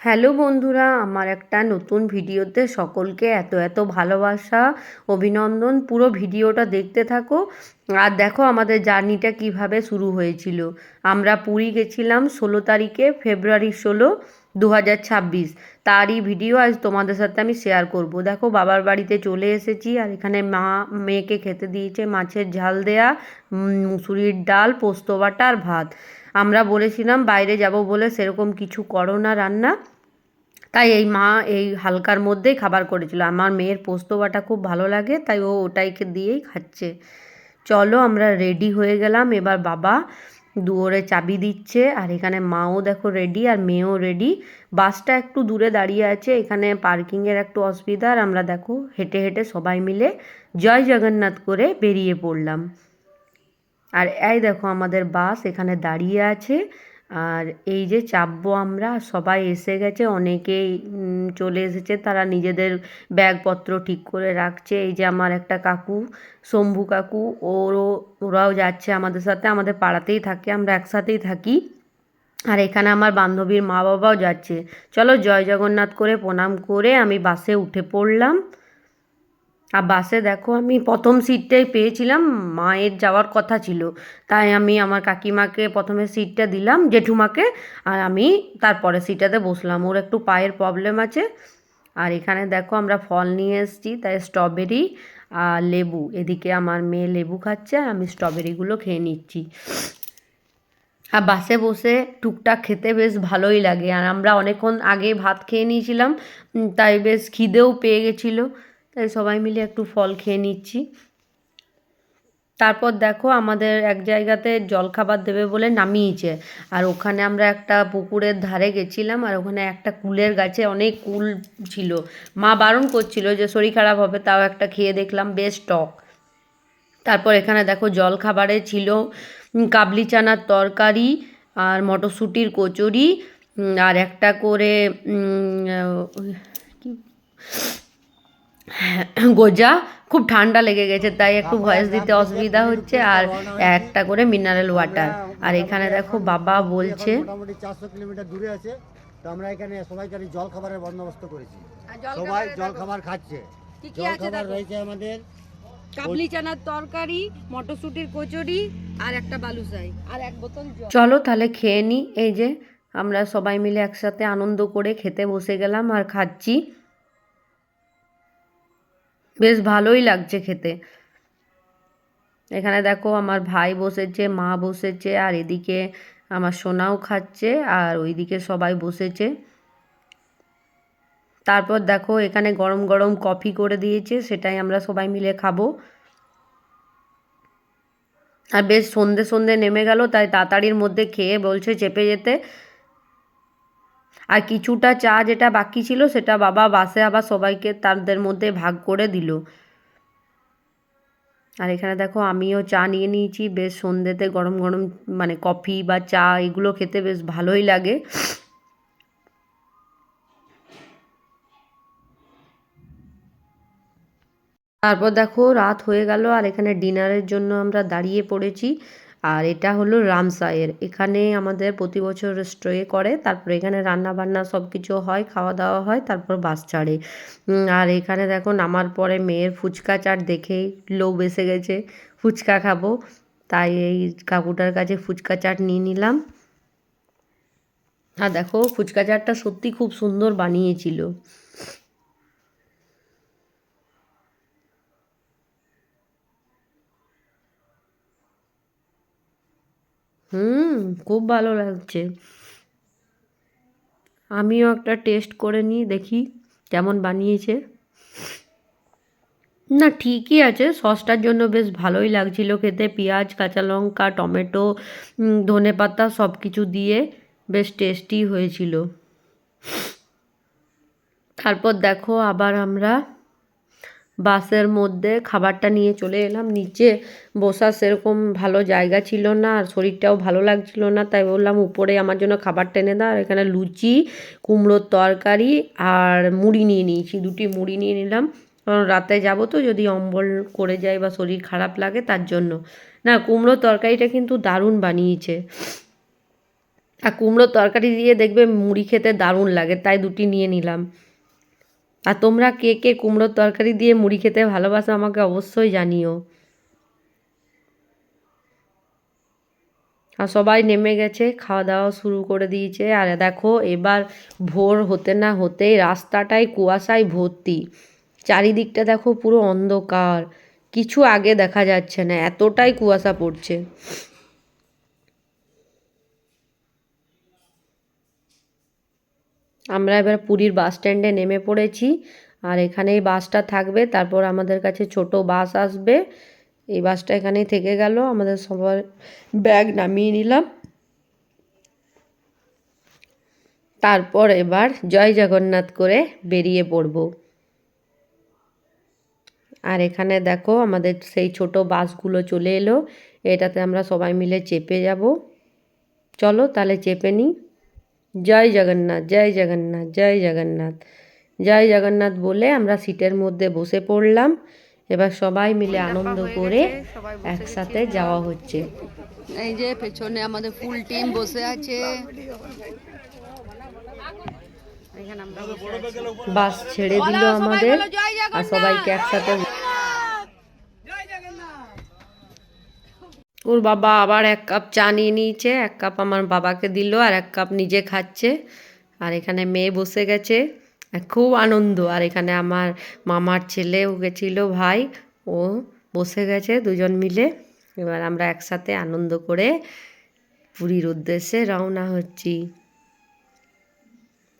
Hello বন্ধুরা, আমার একটা নতুন ভিডিওতে সকলকে এত এত ভালোবাসা, অভিনন্দন। পুরো ভিডিওটা দেখতে থাকো আর দেখো আমাদের জার্নিটা কিভাবে শুরু হয়েছিল। আমরা পুরী গেছিলাম 16 তারিখে, ফেব্রুয়ারি 16, 2026। তারই ভিডিও আজ তোমাদের সাথে আমি শেয়ার করব। দেখো বাবার বাড়িতে চলে এসেছি আর এখানে মা মেয়েকে খেতে দিয়েছে মাছের ঝাল দেয়া, মুসুরির ডাল, পোস্ত বাটা আর ভাত। আমরা বলেছিলাম বাইরে যাব বলে সেরকম কিছু করো না রান্না, তাই এই মা এই হালকার মধ্যেই খাবার করেছিল। আমার মেয়ের পোস্ত বাটা খুব ভালো লাগে, তাই ও ওটাইকে দিয়েই খাচ্ছে। চলো আমরা রেডি হয়ে গেলাম। এবার বাবা দুয়ারে চাবি দিচ্ছে আর এখানে মাও দেখো রেডি আর মেয়েও রেডি। বাসটা একটু দূরে দাঁড়িয়ে আছে, এখানে পার্কিংয়ের একটু অসুবিধা। আর আমরা দেখো হেঁটে হেঁটে সবাই মিলে জয় জগন্নাথ করে বেরিয়ে পড়লাম। আর এই দেখো আমাদের বাস এখানে দাঁড়িয়ে আছে। আর এই যে চাপবো আমরা, সবাই এসে গেছে, অনেকেই চলে এসেছে, তারা নিজেদের ব্যাগপত্র ঠিক করে রাখছে। এই যে আমার একটা কাকু, শম্ভু কাকু, ওরাও যাচ্ছে আমাদের সাথে, আমাদের পাড়াতেই থাকে, আমরা একসাথেই থাকি। আর এখানে আমার বান্ধবীর মা বাবাও যাচ্ছে। চলো জয় জগন্নাথ করে প্রণাম করে আমি বাসে উঠে পড়লাম। আর বাসে দেখো আমি প্রথম সিটটাই পেয়েছিলাম, মায়ের যাওয়ার কথা ছিল, তাই আমি আমার কাকিমাকে প্রথমে সিটটা দিলাম, জেঠুমাকে, আর আমি তারপরে সিটটাতে বসলাম। ওর একটু পায়ের প্রবলেম আছে। আর এখানে দেখো আমরা ফল নিয়ে এসেছি, তাই স্ট্রবেরি আর লেবু, এদিকে আমার মেয়ে লেবু খাচ্ছে আর আমি স্ট্রবেরিগুলো খেয়ে নিচ্ছি। আর বাসে বসে টুকটাক খেতে বেশ ভালোই লাগে। আর আমরা অনেকক্ষণ আগে ভাত খেয়ে নিয়েছিলাম, তাই বেশ খিদেও পেয়ে গেছিলো, তাই সবাই মিলে একটু ফল খেয়ে নিচ্ছি। তারপর দেখো আমাদের এক জায়গাতে জলখাবার দেবে বলে নামিয়েছে। আর ওখানে আমরা একটা পুকুরের ধারে গেছিলাম আর ওখানে একটা কুলের গাছে অনেক কুল ছিল। মা বারণ করছিল যে শরীর খারাপ হবে, তাও একটা খেয়ে দেখলাম, বেশ টক। তারপর এখানে দেখো জলখাবারে ছিল কাবলি চানার তরকারি আর মটরশুঁটির কচুরি, আর একটা করে কি গোজা। খুব ঠান্ডা লেগে গেছে তাই একটু ভয়েস দিতে অসুবিধা হচ্ছে। আর একটা করে মিনারেল ওয়াটার। আর এখানে দেখো বাবা বলছে মোটামুটি 400 কিলোমিটার দূরে আছে, তো আমরা এখানে সবাই জল খাবারের বন্দোবস্ত করেছি। সবাই জল খাবার খাচ্ছে। জল খাবার রয়েছে আমাদের কাবলি চানার তরকারি, মটরশুঁটির কচুরি আর একটা বালুশাই আর এক বোতল জল। চলো তাহলে খেয়ে নিই। এই যে আমরা সবাই মিলে একসাথে আনন্দ করে খেতে বসে গেলাম আর খাচ্ছি, বেশ ভালোই লাগছে খেতে। এখানে দেখো আমার ভাই বসেছে, মা বসেছে, আর এদিকে আমার সোনাও খাচ্ছে, আর ওইদিকে সবাই বসেছে। তারপর দেখো এখানে গরম গরম কফি করে দিয়েছে, সেটাই আমরা সবাই মিলে খাবো। আর বেশ সন্ধে সন্ধে নেমে গেল, তাই তাড়াতাড়ির মধ্যে খেয়ে বলছে চেপে যেতে। আর কিছুটা চা যেটা বাকি ছিল সেটা বাবা বাসে আবার সবাইকে তাদের মধ্যে ভাগ করে দিল। আর এখানে দেখো আমিও চা নিয়ে নিয়েছি। বেশ সন্ধ্যেতে গরম গরম মানে কফি বা চা এগুলো খেতে বেশ ভালোই লাগে। তারপর দেখো রাত হয়ে গেল আর এখানে ডিনারের জন্য আমরা দাঁড়িয়ে পড়েছি। আর এটা হলো রামসায়ের, এখানে আমাদের প্রতি বছর স্টে করে, তারপরে এখানে রান্না বান্না সব কিছু হয়, খাওয়া দাওয়া হয়, তারপর বাস ছাড়ে। আর এখানে দেখো নামার পরে মেয়ের ফুচকা চাট দেখেই লোভ এসে গেছে, ফুচকা খাবো, তাই এই কাকুটার কাছে ফুচকা চাট নিয়ে নিলাম। আর দেখো ফুচকা চাটটা সত্যি খুব সুন্দর বানিয়েছিল। খুব ভালো লাগছে। আমিও একটা টেস্ট করে নিই, দেখি কেমন বানিয়েছে। না ঠিকই আছে, সসটার জন্য বেশ ভালোই লাগছিল খেতে, পেঁয়াজ, কাঁচা লঙ্কা, টমেটো, ধনেপাতা সব কিছু দিয়ে বেশ টেস্টি হয়েছিল। তারপর দেখো আবার আমরা বাসের মধ্যে খাবারটা নিয়ে চলে এলাম নিচে। বসার সেরকম ভালো জায়গা ছিল না আর শরীরটাও ভালো লাগছিল না, তাই বললাম উপরে আমার জন্য খাবার টেনে দাও। আর এখানে লুচি, কুমড়োর তরকারি আর মুড়ি নিয়ে নিয়েছি, 2টি মুড়ি নিয়ে নিলাম, কারণ রাতে যাব তো যদি অম্বল করে যায় বা শরীর খারাপ লাগে তার জন্য। না কুমড়োর তরকারিটা কিন্তু দারুণ বানিয়েছে। আর কুমড়োর তরকারি দিয়ে দেখবে মুড়ি খেতে দারুণ লাগে, তাই দুটি নিয়ে নিলাম। আর তোমরা কে কে কুমড়োর তরকারি দিয়ে মুড়ি খেতে ভালোবাসো আমাকে অবশ্যই জানিও। আর সবাই নেমে গেছে, খাওয়া দাওয়া শুরু করে দিয়েছে। আর দেখো এবার ভোর হতে না হতেই রাস্তাটায় কুয়াশায় ভর্তি, চারিদিকটা দেখো পুরো অন্ধকার, কিছু আগে দেখা যাচ্ছে না, এতটাই কুয়াশা পড়ছে। আমরা এবার পুরীর বাস স্ট্যান্ডে নেমে পড়েছি। আর এখানেই বাসটা থাকবে, তারপর আমাদের কাছে ছোট বাস আসবে। এই বাসটা এখানেই থেকে গেল, আমাদের সবার ব্যাগ নামিয়ে নিলাম। তারপর এবার জয় জগন্নাথ করে বেরিয়ে পড়ব। আর এখানে দেখো আমাদের সেই ছোট বাসগুলো চলে এলো, এটাতে আমরা সবাই মিলে চেপে যাব। চলো তাহলে চেপে নিই। জয় জগন্নাথ, জয় জগন্নাথ, জয় জগন্নাথ, জয় জগন্নাথ বলে আমরা সিটের মধ্যে বসে পড়লাম। এবার সবাই মিলে আনন্দ করে একসাথে যাওয়া হচ্ছে। এই যে পেছনে আমাদের ফুল টিম বসে আছে। বাস ছেড়ে দিল আমাদের, আর সবাইকে একসাথে। ওর বাবা আবার 1 কাপ চা নিয়ে নিয়েছে, 1 কাপ আমার বাবাকে দিল আর 1 কাপ নিজে খাচ্ছে। আর এখানে মেয়ে বসে গেছে, খুব আনন্দ। আর এখানে আমার মামার ছেলেও গেছিল, ভাই, ও বসে গেছে, দুজন মিলে। এবার আমরা একসাথে আনন্দ করে পুরীর উদ্দেশ্যে রওনা হচ্ছি।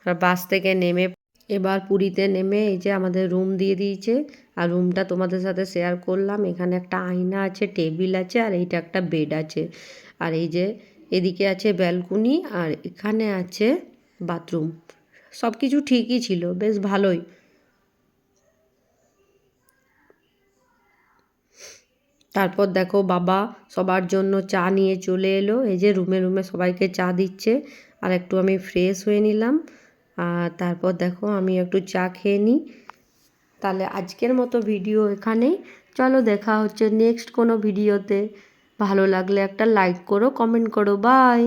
আর বাস থেকে নেমে এবার পুরীতে নেমে এই যে আমাদের রুম দিয়ে দিয়েছে। আর রুমটা তোমাদের সাথে শেয়ার করলাম। এখানে একটা আয়না আছে, টেবিল আছে, আর এইটা একটা বেড আছে। আর এই যে এদিকে আছে ব্যালকনি, আর এখানে আছে বাথরুম। সব কিছু ঠিকই ছিল, বেশ ভালোই। তারপর দেখো বাবা সবার জন্য চা নিয়ে চলে এলো। এই যে রুমে রুমে সবাইকে চা দিচ্ছে। আর একটু আমি ফ্রেশ হয়ে নিলাম। আর তারপর দেখো আমি একটু চা খেয়ে নিই। তাহলে আজকের মতো ভিডিও এখানেই। চলো দেখা হচ্ছে নেক্সট কোনো ভিডিওতে। ভালো লাগলে একটা লাইক করো, কমেন্ট করো। বাই।